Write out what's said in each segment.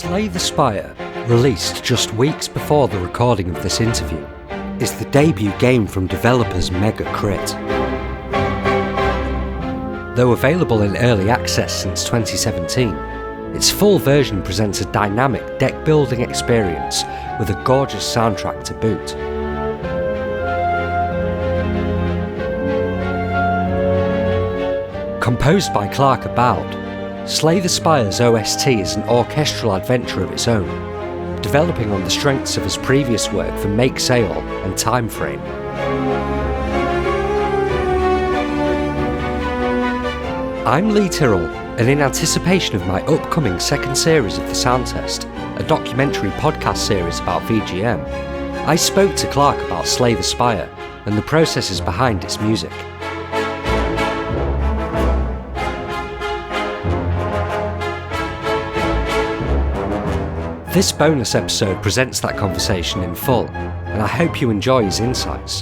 Slay the Spire, released just weeks before the recording of this interview, is the debut game from developers MegaCrit. Though available in early access since 2017, its full version presents a dynamic deck-building experience with a gorgeous soundtrack to boot. Composed by Clark Aboud, Slay the Spire's OST is an orchestral adventure of its own, developing on the strengths of his previous work for Make Sail and Timeframe. I'm Lee Tyrrell, and in anticipation of my upcoming second series of the Sound Test, a documentary podcast series about VGM, I spoke to Clark about Slay the Spire and the processes behind its music. This bonus episode presents that conversation in full, and I hope you enjoy his insights.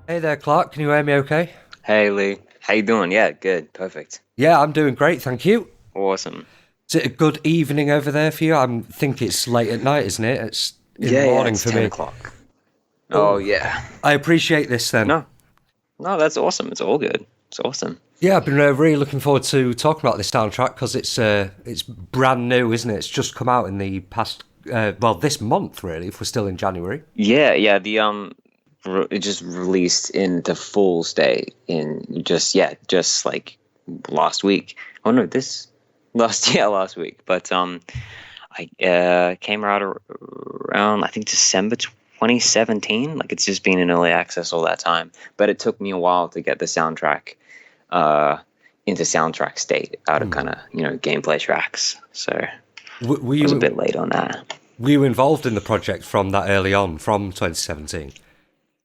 Hey there, Clark. Can you hear me okay? Hey, Lee. How you doing? Yeah, good. Perfect. Yeah, I'm doing great, thank you. Awesome. Is it a good evening over there for you? I think it's late at night, isn't it? It's in the morning it's for 10 me. o'clock. Oh, yeah. I appreciate this then. No, that's awesome. It's all good. It's awesome. Yeah, I've been really looking forward to talking about this soundtrack because it's brand new, isn't it? It's just come out in the past, this month really, if we're still in January. Yeah. It just released in the full state in just like last week. Oh no, last week. But I came out around I think December 2017. Like it's just been in early access all that time. But it took me a while to get the soundtrack into soundtrack state out of kind of gameplay tracks. So I was a bit late on that. Were you involved in the project from that early on, from 2017?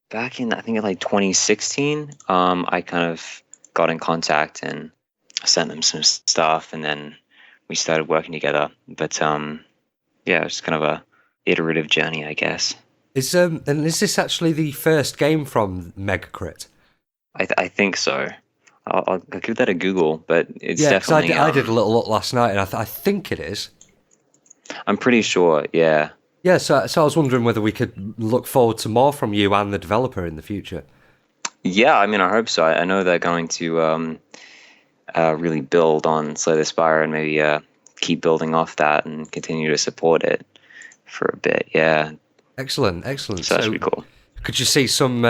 Back in, I think, like 2016, I kind of got in contact and sent them some stuff, and then we started working together. But it was kind of a iterative journey, I guess. Is this actually the first game from MegaCrit? I think so. I'll give that a Google, but it's definitely... I did a little look last night, and I think it is. I'm pretty sure, yeah. Yeah, so I was wondering whether we could look forward to more from you and the developer in the future. Yeah, I mean, I hope so. I know they're going to really build on Slay the Spire and maybe keep building off that and continue to support it for a bit, yeah. Excellent. So that's really cool. Could you see some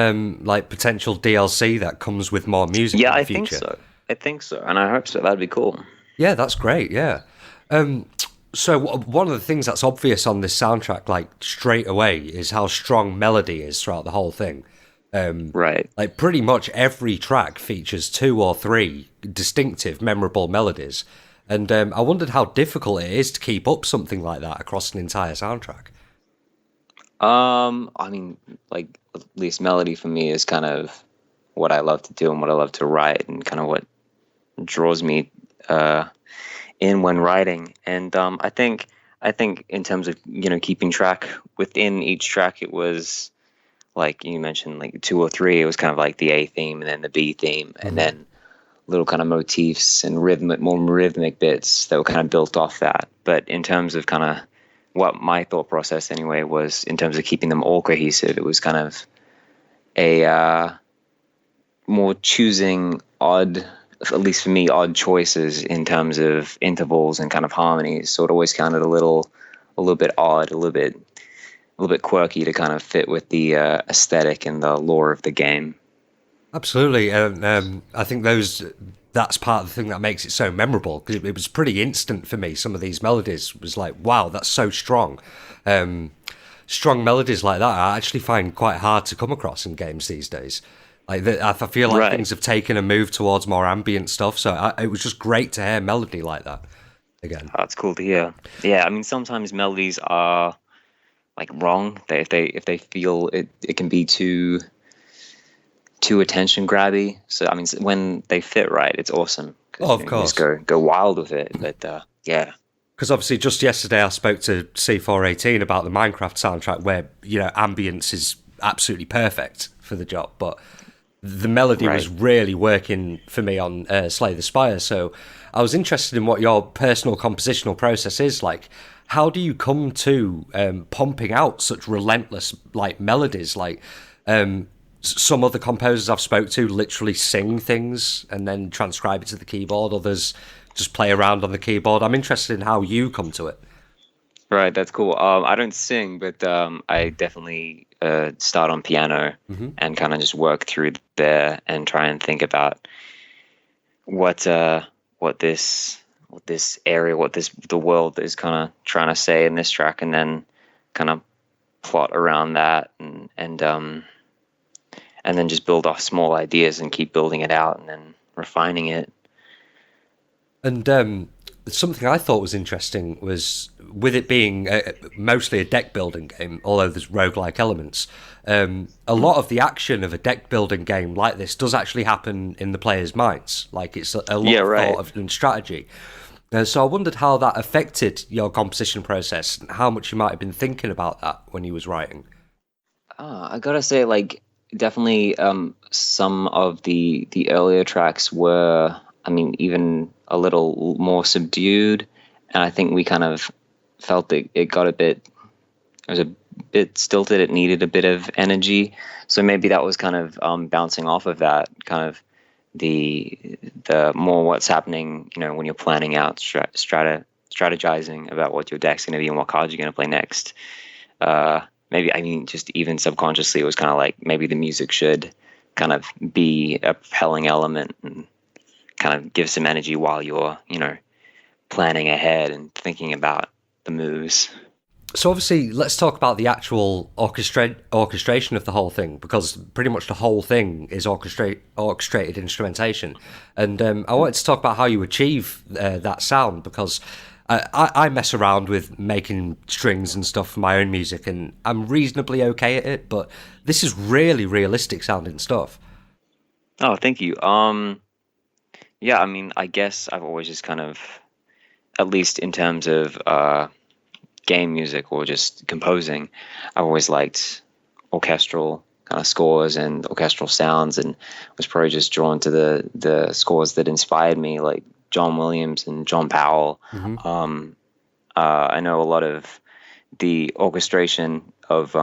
potential DLC that comes with more music in the future? I think so, and I hope so. That'd be cool. Yeah, that's great, yeah. So one of the things that's obvious on this soundtrack, like straight away, is how strong melody is throughout the whole thing. Right. Like pretty much every track features 2 or 3 distinctive, memorable melodies. And I wondered how difficult it is to keep up something like that across an entire soundtrack. I mean, like, at least melody for me is kind of what I love to do and what I love to write and kind of what draws me in when writing. And I think in terms of keeping track within each track, it was like you mentioned, like 2 or 3. It was kind of like the A theme and then the B theme, and then little kind of motifs and more rhythmic bits that were kind of built off that. But in terms of kind of what my thought process anyway was in terms of keeping them all cohesive, it was kind of a more choosing odd, at least for me, odd choices in terms of intervals and kind of harmonies. So it always sounded a little bit odd, a little bit quirky to kind of fit with the aesthetic and the lore of the game. Absolutely, and I think that's part of the thing that makes it so memorable, because it was pretty instant for me. Some of these melodies was like, wow, that's so strong. Strong melodies like that I actually find quite hard to come across in games these days. Like I feel like things have taken a move towards more ambient stuff, so it was just great to hear melody like that again. That's cool to hear. Yeah, I mean, sometimes melodies are like wrong. If they feel it can be too attention grabby. So I mean, when they fit right, it's awesome. Oh, of course, just go wild with it. But yeah. Because obviously, just yesterday I spoke to C418 about the Minecraft soundtrack, where ambience is absolutely perfect for the job, but the melody was Right. really working for me on Slay the Spire. So I was interested in what your personal compositional process is like. How do you come to pumping out such relentless like melodies? Like some other composers I've spoke to literally sing things and then transcribe it to the keyboard. Others just play around on the keyboard. I'm interested in how you come to it. Right, that's cool. I don't sing, but I definitely start on piano and kind of just work through there and try and think about what what this area, the world is kind of trying to say in this track, and then kind of plot around that, and then just build off small ideas and keep building it out and then refining it. And something I thought was interesting was with it being mostly a deck building game, although there's roguelike elements. A lot of the action of a deck building game like this does actually happen in the player's minds. Like it's a lot Yeah, of right. thought of and strategy. So I wondered how that affected your composition process and how much you might have been thinking about that when you was writing. I gotta say, like, definitely, some of the earlier tracks were, I mean, even a little more subdued, and I think we kind of felt that it got a bit, it was a bit stilted. It needed a bit of energy, so maybe that was kind of bouncing off of that, kind of the more what's happening, when you're planning out, strategizing about what your deck's going to be and what cards you're going to play next. Maybe, I mean, just even subconsciously, it was kind of like maybe the music should kind of be a propelling element and kind of give some energy while you're, planning ahead and thinking about the moves. So obviously, let's talk about the actual orchestration of the whole thing, because pretty much the whole thing is orchestrated instrumentation. And I wanted to talk about how you achieve that sound, because I mess around with making strings and stuff for my own music, and I'm reasonably okay at it. But this is really realistic sounding stuff. Oh, thank you. Yeah, I mean, I guess I've always just kind of, at least in terms of game music or just composing, I've always liked orchestral kind of scores and orchestral sounds, and was probably just drawn to the scores that inspired me, like John Williams and John Powell. Hmm. I know a lot of the orchestration of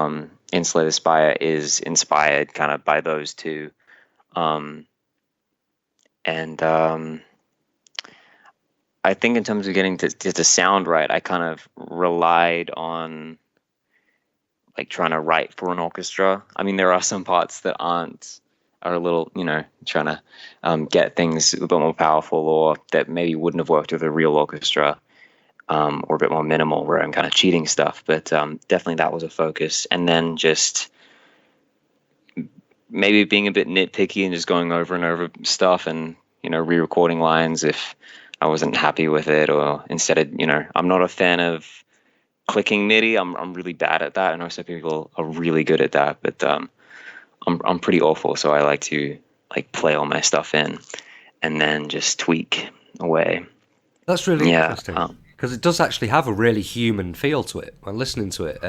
in Slay the Spire is inspired kind of by those two. Um, and I think in terms of getting to sound right, I kind of relied on like trying to write for an orchestra. I mean, there are some parts that are a little, trying to get things a bit more powerful, or that maybe wouldn't have worked with a real orchestra, or a bit more minimal, where I'm kind of cheating stuff. But definitely that was a focus. And then just maybe being a bit nitpicky and just going over and over stuff, and re-recording lines if I wasn't happy with it, or instead of, I'm not a fan of clicking MIDI. I'm really bad at that. I know some people are really good at that, but I'm pretty awful. So I like to like play all my stuff in and then just tweak away. That's really Yeah. interesting, because it does actually have a really human feel to it when listening to it.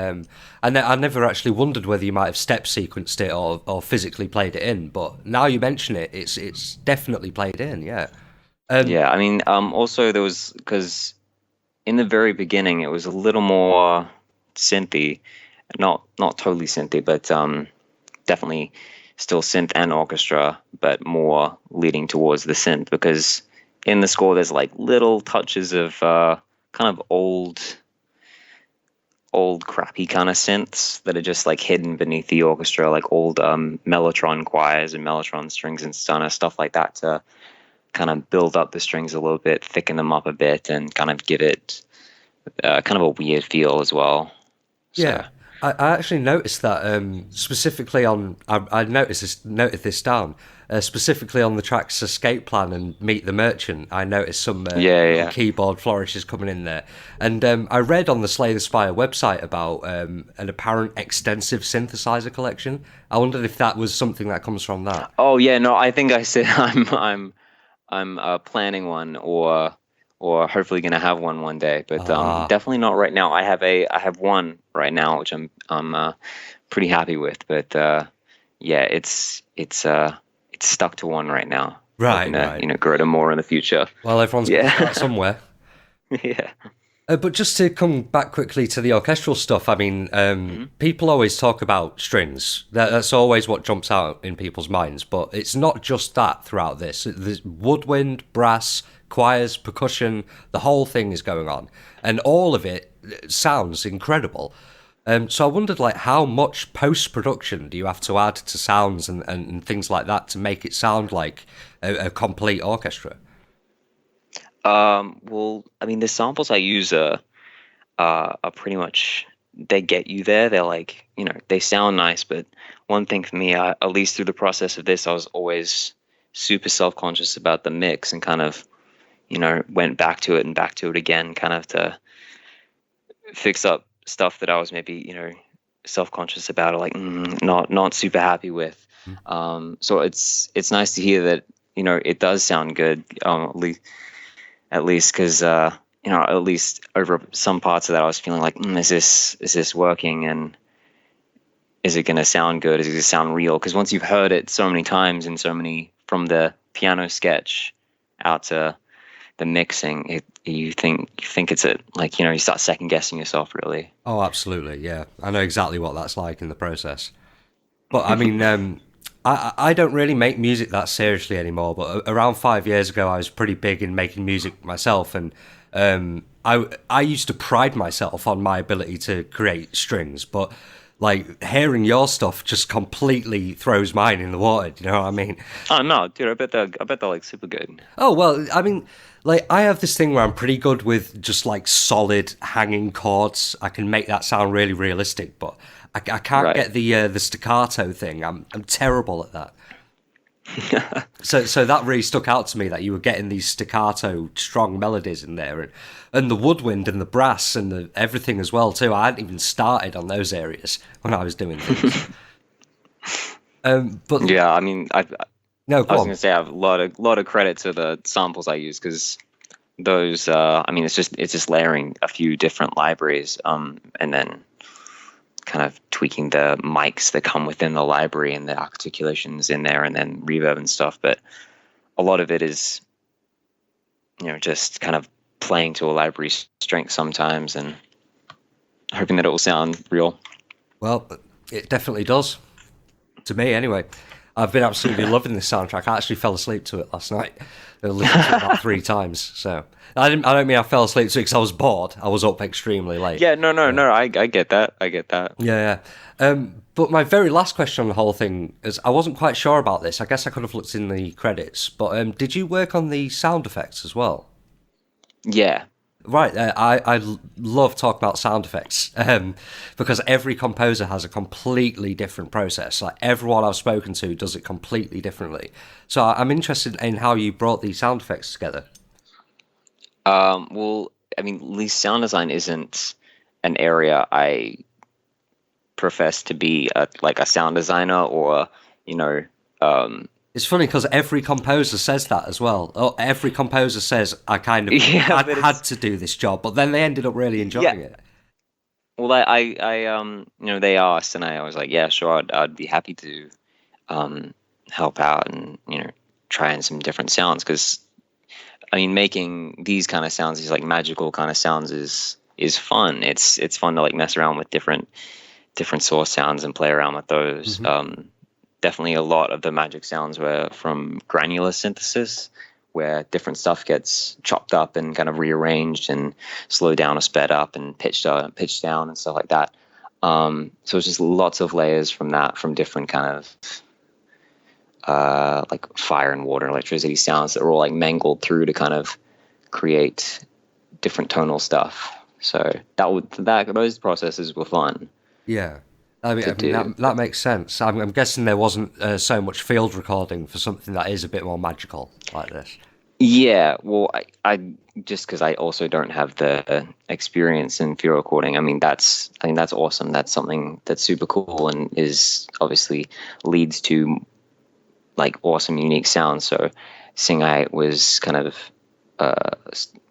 I never actually wondered whether you might have step sequenced it or physically played it in, but now you mention it, it's definitely played in. Yeah. Yeah. I mean, also there was, because in the very beginning it was a little more synthy, not totally synthy, but definitely still synth and orchestra, but more leading towards the synth, because in the score there's like little touches of kind of old crappy kind of synths that are just like hidden beneath the orchestra, like old mellotron choirs and mellotron strings and stuff like that, to kind of build up the strings a little bit, thicken them up a bit, and kind of give it kind of a weird feel as well. So Yeah, I actually noticed that specifically on. I noted this down specifically on the tracks "Escape Plan" and "Meet the Merchant." I noticed some yeah, little yeah. keyboard flourishes coming in there, and I read on the Slay the Spire website about an apparent extensive synthesizer collection. I wondered if that was something that comes from that. Oh yeah, no, I think I said I'm planning one, or hopefully gonna have one day, but Ah, definitely not right now. I have one right now which I'm pretty happy with, but yeah, it's stuck to one right now. Right, Hoping to, right. grow to more in the future. Well, everyone's got to Yeah. start somewhere. Yeah. But just to come back quickly to the orchestral stuff, I mean, people always talk about strings. That's always what jumps out in people's minds. But it's not just that throughout this. There's woodwind, brass, choirs, percussion, the whole thing is going on. And all of it sounds incredible. So I wondered, like, how much post-production do you have to add to sounds and things like that to make it sound like a complete orchestra? Well, I mean, the samples I use are pretty much, they get you there. They're like, they sound nice, but one thing for me, at least through the process of this, I was always super self-conscious about the mix and kind of, went back to it and back to it again, kind of to fix up stuff that I was maybe, self-conscious about or like not super happy with. So it's nice to hear that, it does sound good, at least because at least over some parts of that I was feeling like, is this working, and is it going to sound good, is it going to sound real? Because once you've heard it so many times and so many, from the piano sketch out to the mixing, you think it's like, you start second guessing yourself, really. Oh, absolutely, yeah. I know exactly what that's like in the process. But I mean, I don't really make music that seriously anymore. But around 5 years ago, I was pretty big in making music myself, and I used to pride myself on my ability to create strings. But like hearing your stuff just completely throws mine in the water. Do you know what I mean? Oh no, dude! I bet they're like super good. Oh, well, I mean, like, I have this thing where I'm pretty good with just, like, solid hanging chords. I can make that sound really realistic, but I can't get the staccato thing. I'm terrible at that. So that really stuck out to me, that you were getting these staccato, strong melodies in there, and the woodwind and the brass and everything as well, too. I hadn't even started on those areas when I was doing things. But yeah, I mean, no, I was gonna say I have a lot of credit to the samples I use, because those I mean, it's just layering a few different libraries, and then kind of tweaking the mics that come within the library and the articulations in there, and then reverb and stuff. But a lot of it is, just kind of playing to a library strength sometimes and hoping that it will sound real. Well, it definitely does. To me, anyway. I've been absolutely loving this soundtrack. I actually fell asleep to it last night. I listened to it about 3 times. So I don't mean I fell asleep to it because I was bored. I was up extremely late. Yeah, no. I get that. I get that. Yeah. But my very last question on the whole thing is, I wasn't quite sure about this. I guess I could have looked in the credits. But did you work on the sound effects as well? Yeah. Right, I love talking about sound effects, because every composer has a completely different process. Like, everyone I've spoken to does it completely differently. So I'm interested in how you brought these sound effects together. Well, I mean, at least sound design isn't an area I profess to be like a sound designer, or It's funny because every composer says that as well. Oh, every composer says, I kind of had to do this job, but then they ended up really enjoying it. Well, I they asked, and I was like, yeah, sure, I'd be happy to help out and try in some different sounds, because I mean, making these kind of sounds, these like magical kind of sounds, is fun. It's fun to like mess around with different source sounds and play around with those. Mm-hmm. Definitely a lot of the magic sounds were from granular synthesis, where different stuff gets chopped up and kind of rearranged and slowed down or sped up and pitched down and stuff like that. So it's just lots of layers from that, from different kind of like fire and water, electricity sounds that were all like mangled through to kind of create different tonal stuff. So those processes were fun. Yeah. I mean that makes sense. I'm guessing there wasn't so much field recording for something that is a bit more magical like this. Yeah, well, I just because I also don't have the experience in field recording. I think that's awesome. That's something that's super cool and is obviously leads to like awesome, unique sounds. So, seeing I was kind of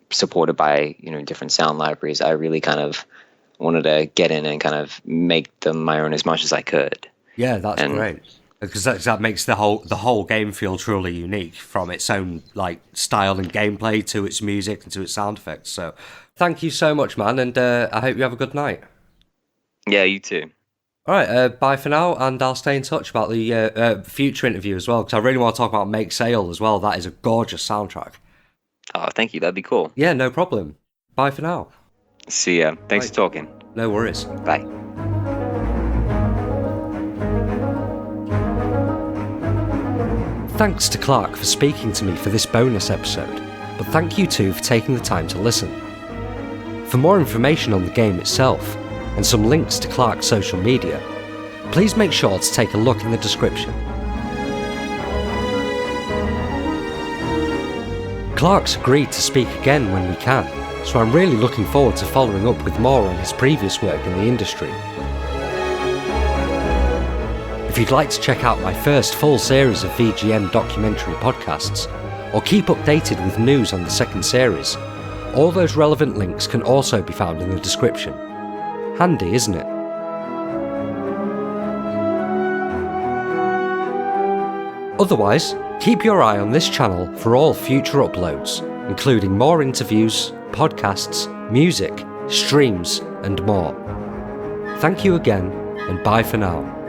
supported by different sound libraries, I really kind of wanted to get in and kind of make them my own as much as I could. Yeah, that's great. because that makes the whole game feel truly unique, from its own like style and gameplay to its music and to its sound effects. So thank you so much, man, and I hope you have a good night. Yeah, you too. All right, bye for now, and I'll stay in touch about the future interview as well, because I really want to talk about Make Sail as well. That is a gorgeous soundtrack. Oh, thank you. That'd be cool. Yeah, no problem. Bye for now. See ya. Thanks Bye. for talking. No worries. Bye. Thanks to Clark for speaking to me for this bonus episode, but thank you too for taking the time to listen. For more information on the game itself, and some links to Clark's social media, please make sure to take a look in the description. Clark's agreed to speak again when we can, so I'm really looking forward to following up with more on his previous work in the industry. If you'd like to check out my first full series of VGM documentary podcasts, or keep updated with news on the second series, all those relevant links can also be found in the description. Handy, isn't it? Otherwise, keep your eye on this channel for all future uploads, including more interviews, podcasts, music, streams, and more. Thank you again, and bye for now.